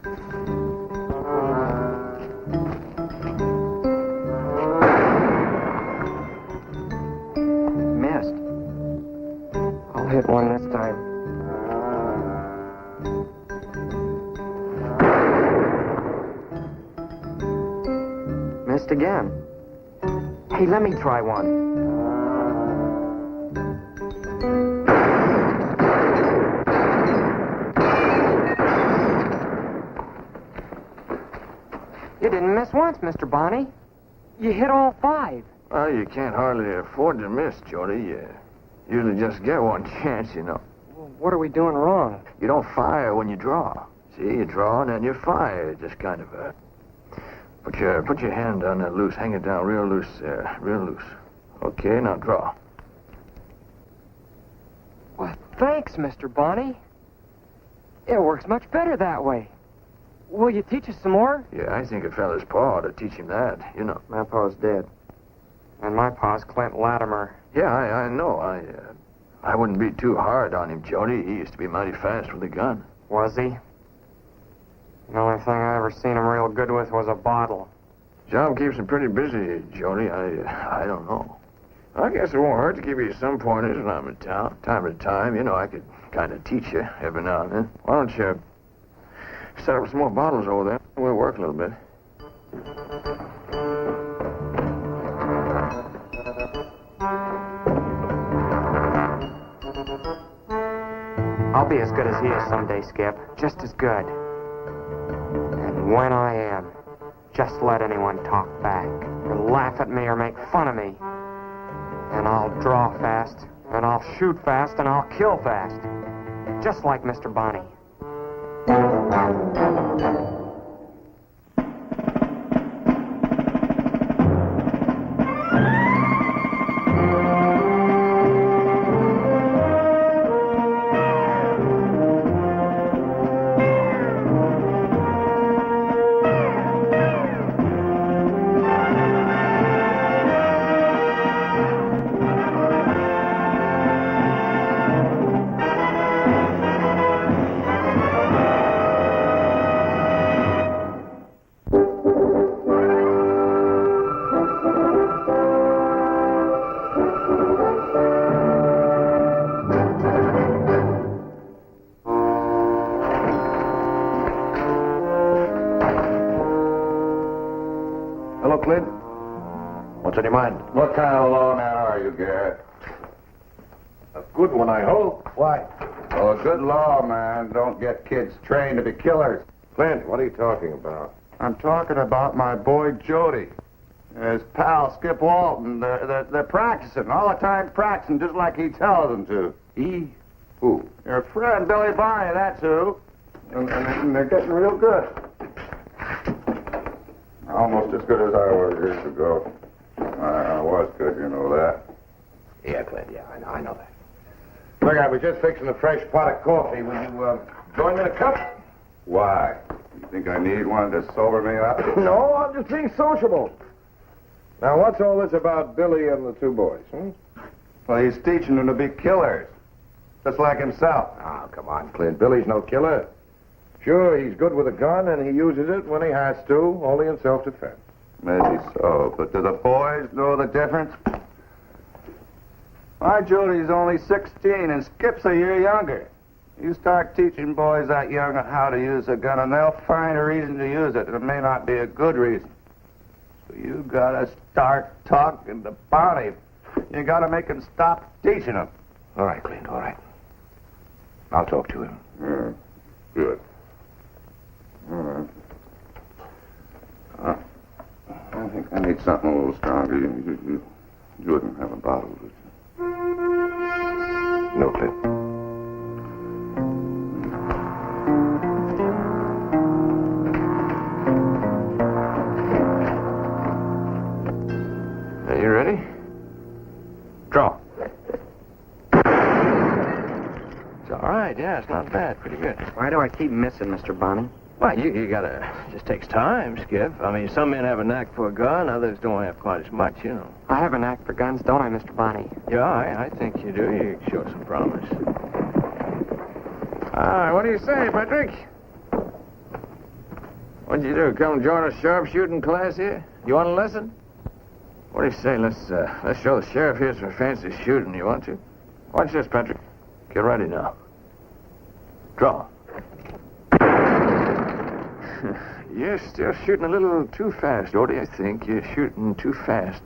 Missed. I'll hit one this time. Missed again. Hey, let me try one. You didn't miss once, Mr. Bonney. You hit all 5. Well, you can't hardly afford to miss, Jody. You usually just get one chance, you know. Well, what are we doing wrong? You don't fire when you draw. See, you draw and then you fire. Just kind of put your hand down there loose. Hang it down real loose there. Real loose. Okay, now draw. Well, thanks, Mr. Bonney. It works much better that way. Will you teach us some more? Yeah, I think a fella's paw ought to teach him that, you know. My pa's dead. And my pa's Clint Latimer. Yeah, I know. I wouldn't be too hard on him, Jody. He used to be mighty fast with a gun. Was he? The only thing I ever seen him real good with was a bottle. Job keeps him pretty busy, Jody. I don't know. I guess it won't hurt to give you some pointers when I'm in town. Time to time, you know, I could kind of teach you every now and then. Why don't you set up some more bottles over there? We'll work a little bit. I'll be as good as he is someday, Skip. Just as good. And when I am, just let anyone talk back, or laugh at me, or make fun of me. And I'll draw fast, and I'll shoot fast, and I'll kill fast. Just like Mr. Bonney. Hello, Clint. What's on your mind? What kind of lawman are you, Garrett? A good one, I hope. Why? Well, a good lawman don't get kids trained to be killers. Clint, what are you talking about? I'm talking about my boy Jody. His pal Skip Walton. They're practicing, all the time practicing, just like he tells them to. He? Who? Your friend Billy Bonney, that's who. And they're getting real good. Almost as good as I was years ago. I was good, you know that. Yeah, Clint, yeah, I know that. Look, I was just fixing a fresh pot of coffee. Will you join me in a cup? Why? You think I need one to sober me up? No, I'm just being sociable. Now, what's all this about Billy and the 2 boys, Well, he's teaching them to be killers. Just like himself. Oh, come on, Clint. Billy's no killer. Sure, he's good with a gun, and he uses it when he has to, only in self-defense. Maybe so, but do the boys know the difference? My Jody's only 16 and Skip's a year younger. You start teaching boys that young how to use a gun, and they'll find a reason to use it, and it may not be a good reason. So you gotta start talking to Bonney. You gotta make him stop teaching them. All right, Clint, all right. I'll talk to him. Good. All right. I think I need something a little stronger. You wouldn't have a bottle, would you? No, Clint. Are you ready? Draw. It's all right, yeah, it's not bad. Pretty good. Why do I keep missing, Mr. Bonney? Well, you gotta... It just takes time, Skip. I mean, some men have a knack for a gun, others don't have quite as much, you know. I have a knack for guns, don't I, Mr. Bonney? Yeah, I think you do. You show some promise. All right, what do you say, Patrick? What'd you do? Come join a sharpshooting class here? You want a lesson? What do you say? Let's show the sheriff here some fancy shooting. You want to? Watch this, Patrick. Get ready now. Draw. You're still shooting a little too fast, Odie, I think. You're shooting too fast.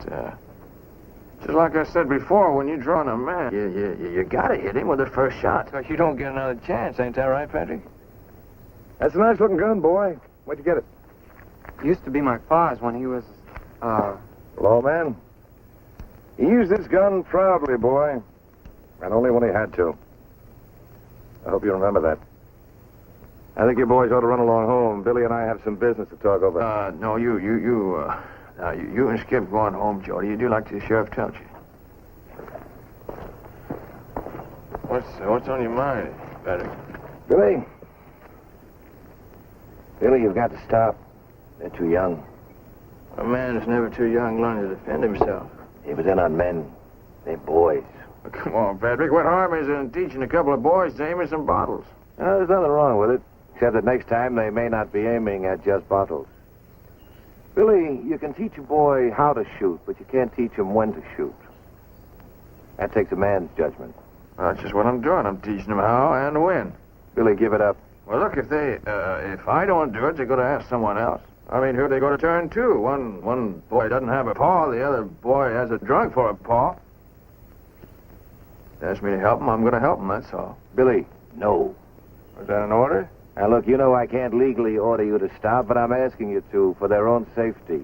Just like I said before, when you're drawing a man, you gotta hit him with the first shot. So you don't get another chance, ain't that right, Patrick? That's a nice-looking gun, boy. Where'd you get it? Used to be my pa's when he was, Lawman. He used this gun proudly, boy. And only when he had to. I hope you remember that. I think you boys ought to run along home. Billy and I have some business to talk over. No, you and Skip going home, Jody. You do like the sheriff tells you. What's on your mind, Patrick? Billy, you've got to stop. They're too young. A man is never too young learning to defend himself. Yeah, but they're not men. They're boys. Oh, come on, Patrick. What harm is in teaching a couple of boys to aim at some bottles? There's nothing wrong with it, except that next time they may not be aiming at just bottles. Billy, you can teach a boy how to shoot, but you can't teach him when to shoot. That takes a man's judgment. Well, that's just what I'm doing. I'm teaching them how and when. Billy, give it up. Well, look, if I don't do it, they're going to ask someone else. I mean, who are they going to turn to? One boy doesn't have a paw, the other boy has a drunk for a paw. They ask me to help them, I'm going to help them, that's all. Billy, no. Is that an order? Now, look, you know I can't legally order you to stop, but I'm asking you to for their own safety.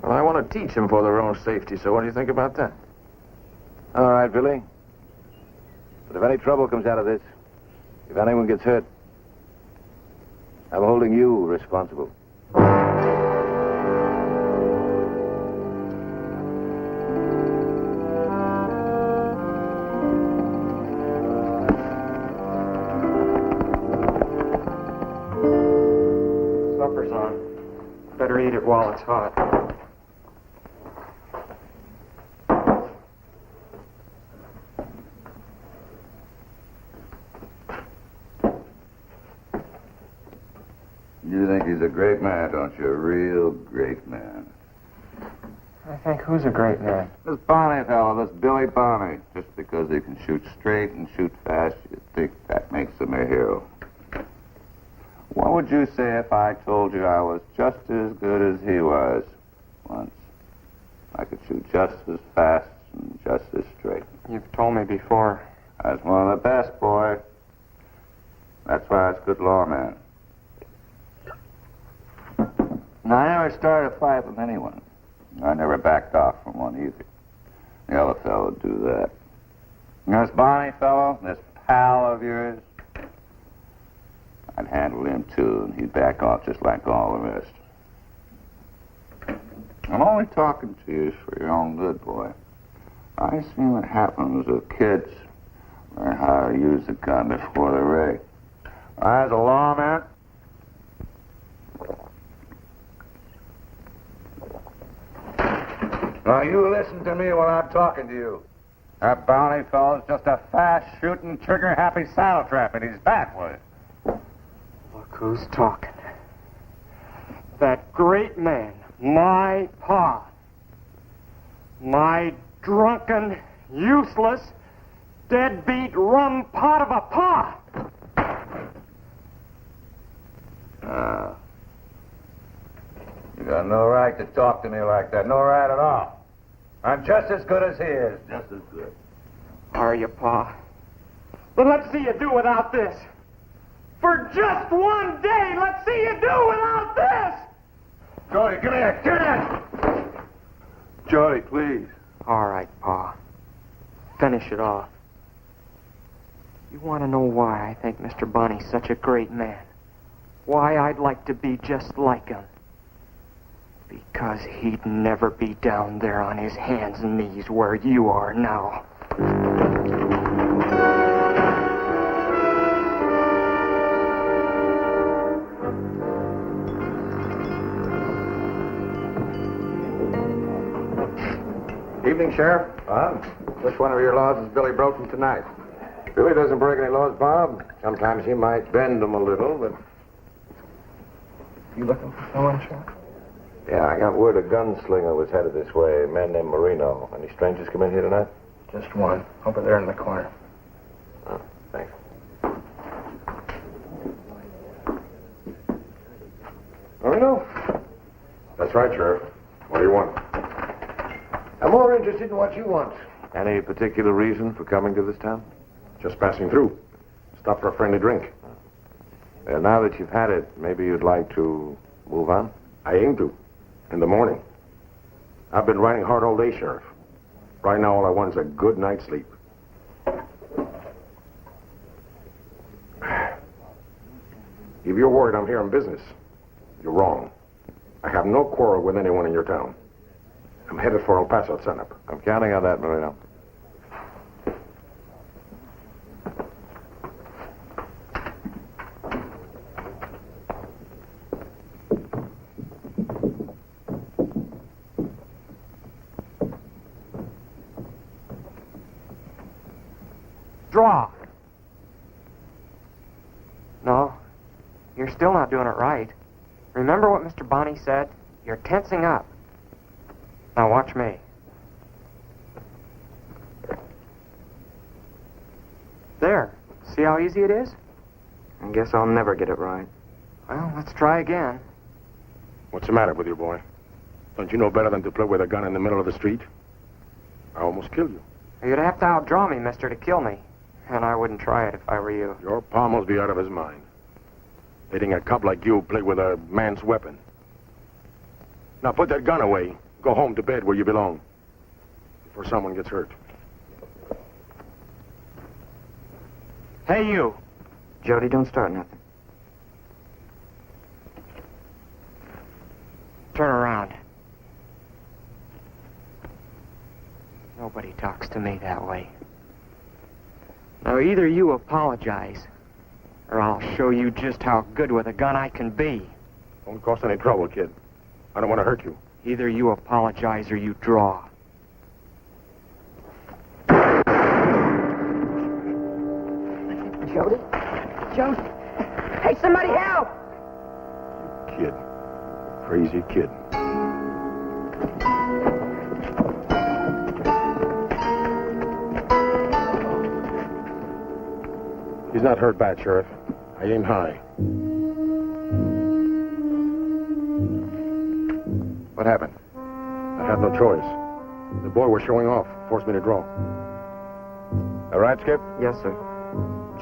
Well, I want to teach them for their own safety, so what do you think about that? All right, Billy. But if any trouble comes out of this, if anyone gets hurt, I'm holding you responsible. supper's on. Better eat it while it's hot. You think he's a great man, don't you? A real great man. I think who's a great man? This Barney fellow, this Billy Barney. Just because he can shoot straight and shoot fast, you think that makes him a hero. What would you say if I told you I was just as good as he was once? I could shoot just as fast and just as straight. You've told me before. I was one of the best, boy. That's why I was a good lawman. Now, I never started a fight with anyone. I never backed off from one either. The other fellow would do that. And this Barney fellow, this pal of yours, I'd handle him too, and he'd back off just like all the rest. I'm only talking to you for your own good, boy. I seen what happens with kids learn how to use the gun before they're ready. As a lawman, now, you listen to me while I'm talking to you. That Bounty fellow's just a fast-shooting, trigger-happy saddle trap, and he's back with it. Look who's talking. That great man, my pa. My drunken, useless, deadbeat rum pot of a pa. You got no right to talk to me like that. No right at all. I'm just as good as he is. Just as good. Are you, Pa? But let's see you do without this. For just one day, let's see you do without this. Jody, give me that. Give me that. Jody, please. All right, Pa. Finish it off. You want to know why I think Mr. Bunny's such a great man? Why I'd like to be just like him? Because he'd never be down there on his hands and knees where you are now. Evening, Sheriff. Bob, which one of your laws is Billy broken tonight? Billy doesn't break any laws, Bob. Sometimes he might bend them a little, but... You looking for someone, Sheriff? Yeah, I got word a gunslinger was headed this way, a man named Marino. Any strangers come in here tonight? Just one. Over there in the corner. Oh, thanks. Marino? That's right, Sheriff. What do you want? I'm more interested in what you want. Any particular reason for coming to this town? Just passing through. Stop for a friendly drink. Now that you've had it, maybe you'd like to move on? I aim to. In the morning. I've been riding hard all day, Sheriff. Right now, all I want is a good night's sleep. If you're worried I'm here on business, you're wrong. I have no quarrel with anyone in your town. I'm headed for El Paso at sunup. I'm counting on that, Marino. Draw. No, you're still not doing it right. Remember what Mr. Bonney said? You're tensing up. Now watch me. There. See how easy it is? I guess I'll never get it right. Well, let's try again. What's the matter with you, boy? Don't you know better than to play with a gun in the middle of the street? I almost killed you. You'd have to outdraw me, mister, to kill me. And I wouldn't try it if I were you. Your pa must be out of his mind. Letting a cop like you play with a man's weapon. Now put that gun away. Go home to bed where you belong. Before someone gets hurt. Hey, you. Jody, don't start nothing. Turn around. Nobody talks to me that way. Now, either you apologize, or I'll show you just how good with a gun I can be. Don't cause any trouble, kid. I don't want to hurt you. Either you apologize or you draw. Jody? Jody? Hey, somebody help! Kid. Crazy kid. He's not hurt bad, Sheriff. I aim high. What happened? I had no choice. The boy was showing off. Forced me to draw. All right, Skip? Yes, sir.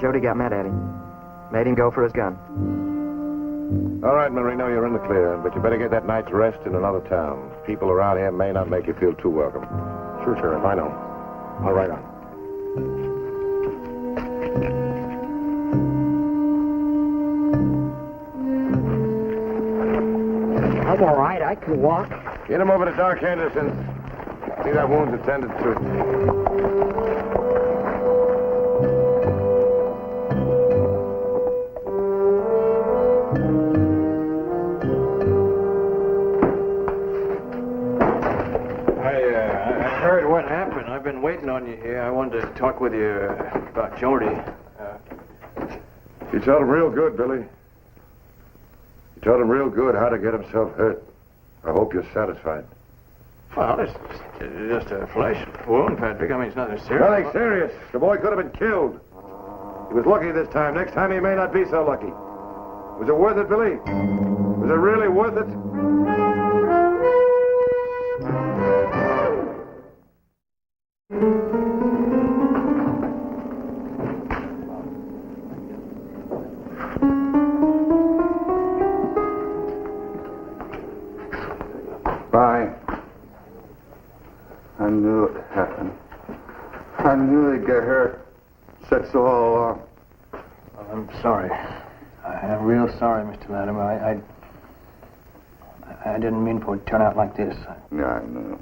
Jody got mad at him. Made him go for his gun. All right, Marino, you're in the clear, but you better get that night's rest in another town. People around here may not make you feel too welcome. Sure, Sheriff, I know. I'll ride on. I'm all right. I can walk. Get him over to Doc Henderson. See that wound's attended to. I heard what happened. I've been waiting on you here. I wanted to talk with you about Jody. You told him real good, Billy. You told him real good how to get himself hurt. I hope you're satisfied. Well, it's just a flesh wound, Patrick. I mean, it's nothing serious. Nothing serious. The boy could have been killed. He was lucky this time. Next time he may not be so lucky. Was it worth it, Billy? Was it really worth it? Bye. I knew it happened. I knew he'd get hurt. Said so all along. Well, I'm sorry. I'm real sorry, Mr. Latimer. I didn't mean for it to turn out like this. Yeah, I know.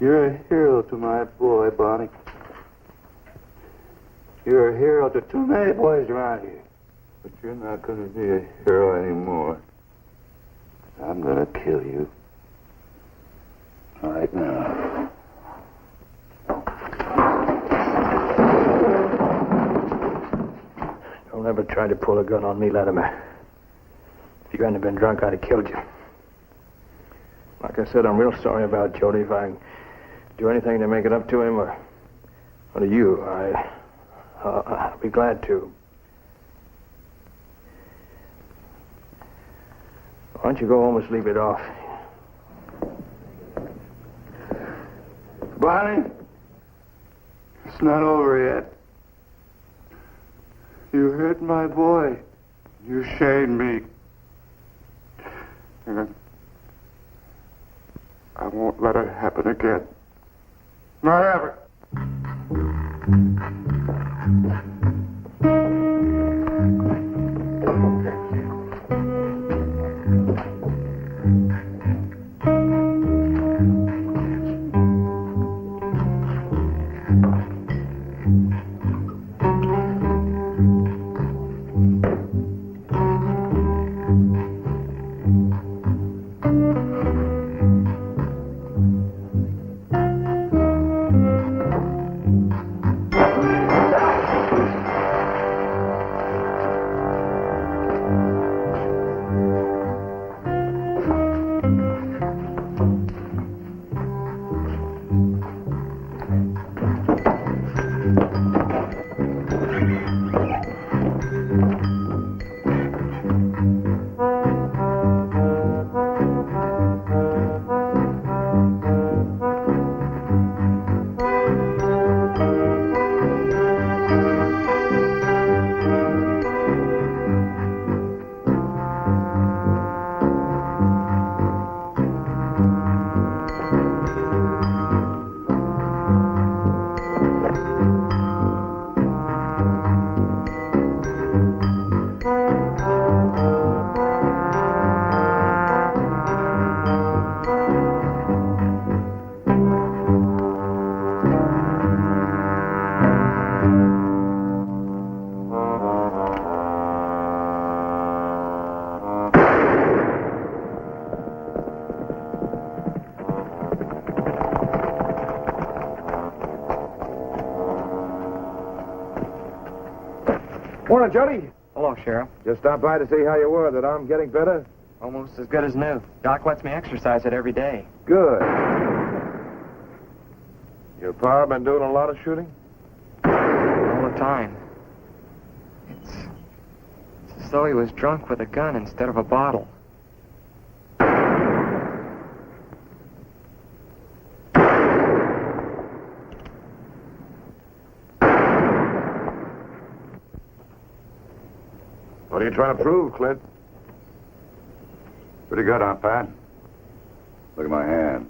You're a hero to my boy, Bonnie. You're a hero to too many boys around here. But you're not going to be a hero anymore. I'm going to kill you. Right now. Don't Don't ever try to pull a gun on me, Latimer. If you hadn't been drunk, I'd have killed you. Like I said, I'm real sorry about Jody. If I do anything to make it up to him or to you, I'll be glad to. Why don't you go home and sleep it off? Bonnie, it's not over yet. You hurt my boy. You shamed me. And I won't let it happen again. Not ever. Morning, Jody. Hello, Sheriff. Just stopped by to see how you were. That arm getting better? Almost as good as new. Doc lets me exercise it every day. Good. Your pa been doing a lot of shooting? All the time. It's as though he was drunk with a gun instead of a bottle. What are you trying to prove, Clint? Pretty good, Aunt Pat. Look at my hand.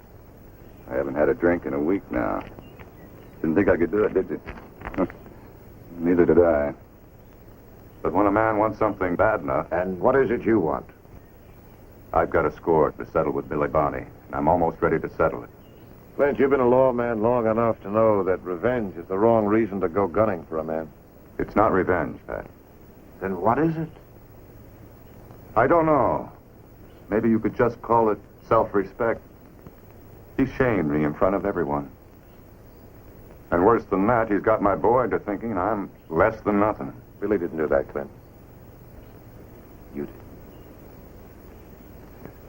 I haven't had a drink in a week now. Didn't think I could do it, did you? Neither did I. But when a man wants something bad enough, And what is it you want? I've got a score to settle with Billy Bonney, and I'm almost ready to settle it. Clint, you've been a lawman long enough to know that revenge is the wrong reason to go gunning for a man. It's not revenge, Pat. Then what is it? I don't know. Maybe you could just call it self-respect. He shamed me in front of everyone. And worse than that, he's got my boy into thinking I'm less than nothing. Billy didn't do that, Clint. You did.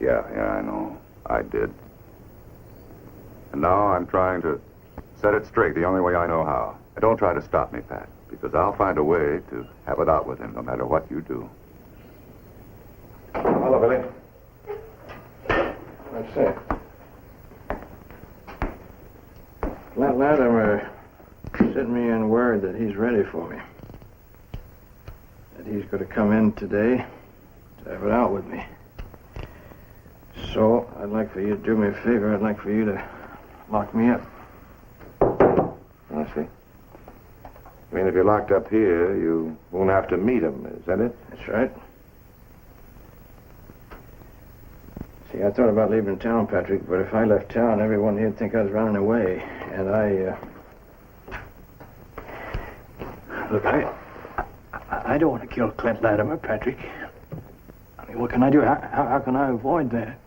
Yeah, I know. I did. And now I'm trying to set it straight the only way I know how. And don't try to stop me, Pat, because I'll find a way to have it out with him no matter what you do. Hello, Billy. That's it. Latimer sent me in word that he's ready for me. That he's going to come in today to have it out with me. So, I'd like for you to do me a favor. I'd like for you to lock me up. I see. I mean, if you're locked up here, you won't have to meet him, is that it? That's right. See, I thought about leaving town, Patrick, but if I left town, everyone here'd think I was running away. And Look, I don't want to kill Clint Latimer, Patrick. I mean, what can I do? How can I avoid that?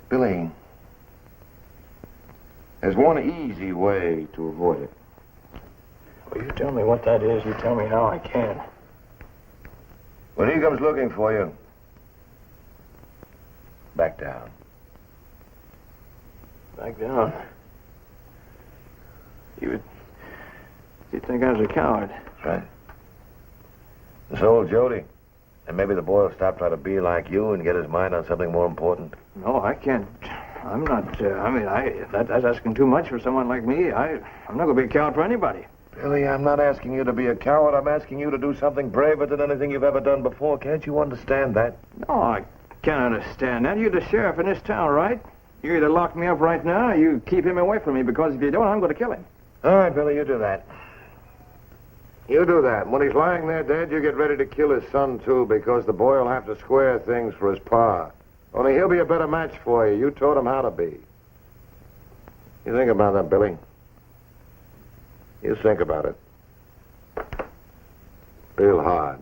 Billy, There's one easy way to avoid it. Well, you tell me what that is. You tell me how I can. When he comes looking for you, back down. Back down. You'd think I was a coward. That's right. This old Jody. And maybe the boy will stop trying to be like you and get his mind on something more important. No, I can't. I'm not. That's asking too much for someone like me. I'm not going to be a coward for anybody. Billy, I'm not asking you to be a coward. I'm asking you to do something braver than anything you've ever done before. Can't you understand that? No, I can't understand that. You're the sheriff in this town, right? You either lock me up right now or you keep him away from me, because if you don't, I'm going to kill him. All right, Billy, you do that. You do that. When he's lying there dead, you get ready to kill his son, too, because the boy will have to square things for his pa. Only he'll be a better match for you. You taught him how to be. You think about that, Billy. You think about it. Real hard.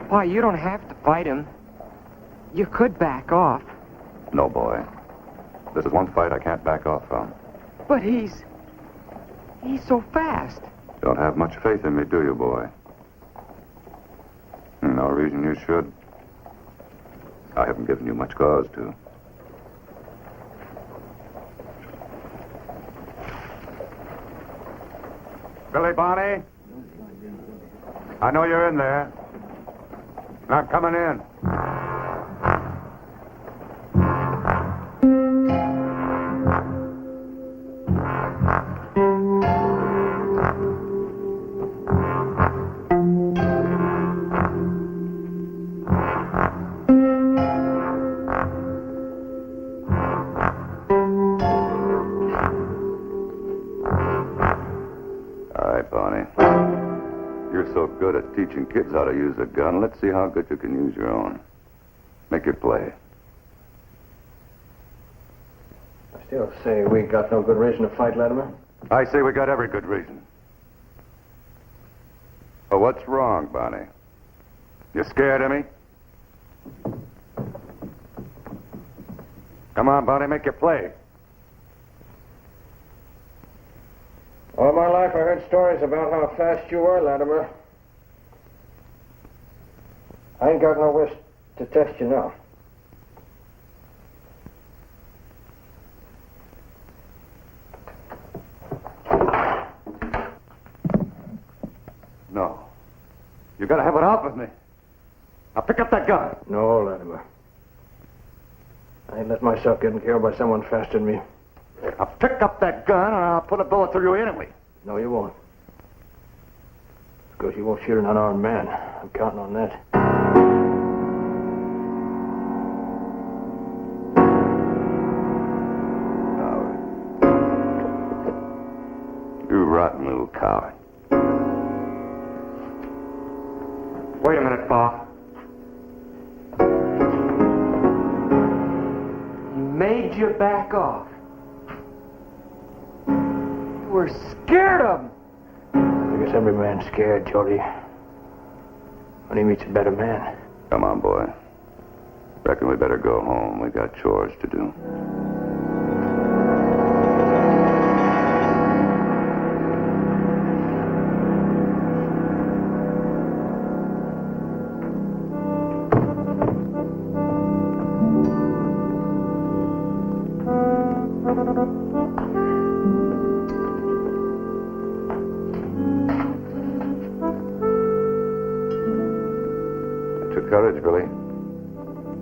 Pa, you don't have to fight him. You could back off. No, boy. This is one fight I can't back off from. But he's so fast. Don't have much faith in me, do you, boy? No reason you should. I haven't given you much cause to. Billy Barney? I know you're in there. Not coming in. All right, Barney. You're so good at teaching kids how to use a gun. Let's see how good you can use your own. Make your play. I still say we got no good reason to fight, Latimer. I say we got every good reason. But what's wrong, Barney? You scared of me? Come on, Barney, make your play. All my life I heard stories about how fast you were, Latimer. I ain't got no wish to test you now. No. You gotta have it out with me. Now pick up that gun. No, Latimer. I ain't let myself get killed by someone faster than me. Now pick up that gun and I'll put a bullet through you anyway. No, you won't. Because you won't shoot an unarmed man. I'm counting on that. Coward. You rotten little coward. Wait a minute, Pa. He made you back off. You were scared of him. I guess every man's scared, Jody. When he meets a better man. Come on, boy. Reckon we better go home. We got chores to do. Courage, Billy.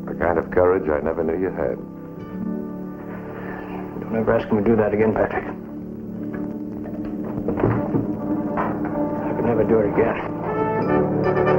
A kind of courage I never knew you had. Don't ever ask him to do that again, Patrick. I could never do it again.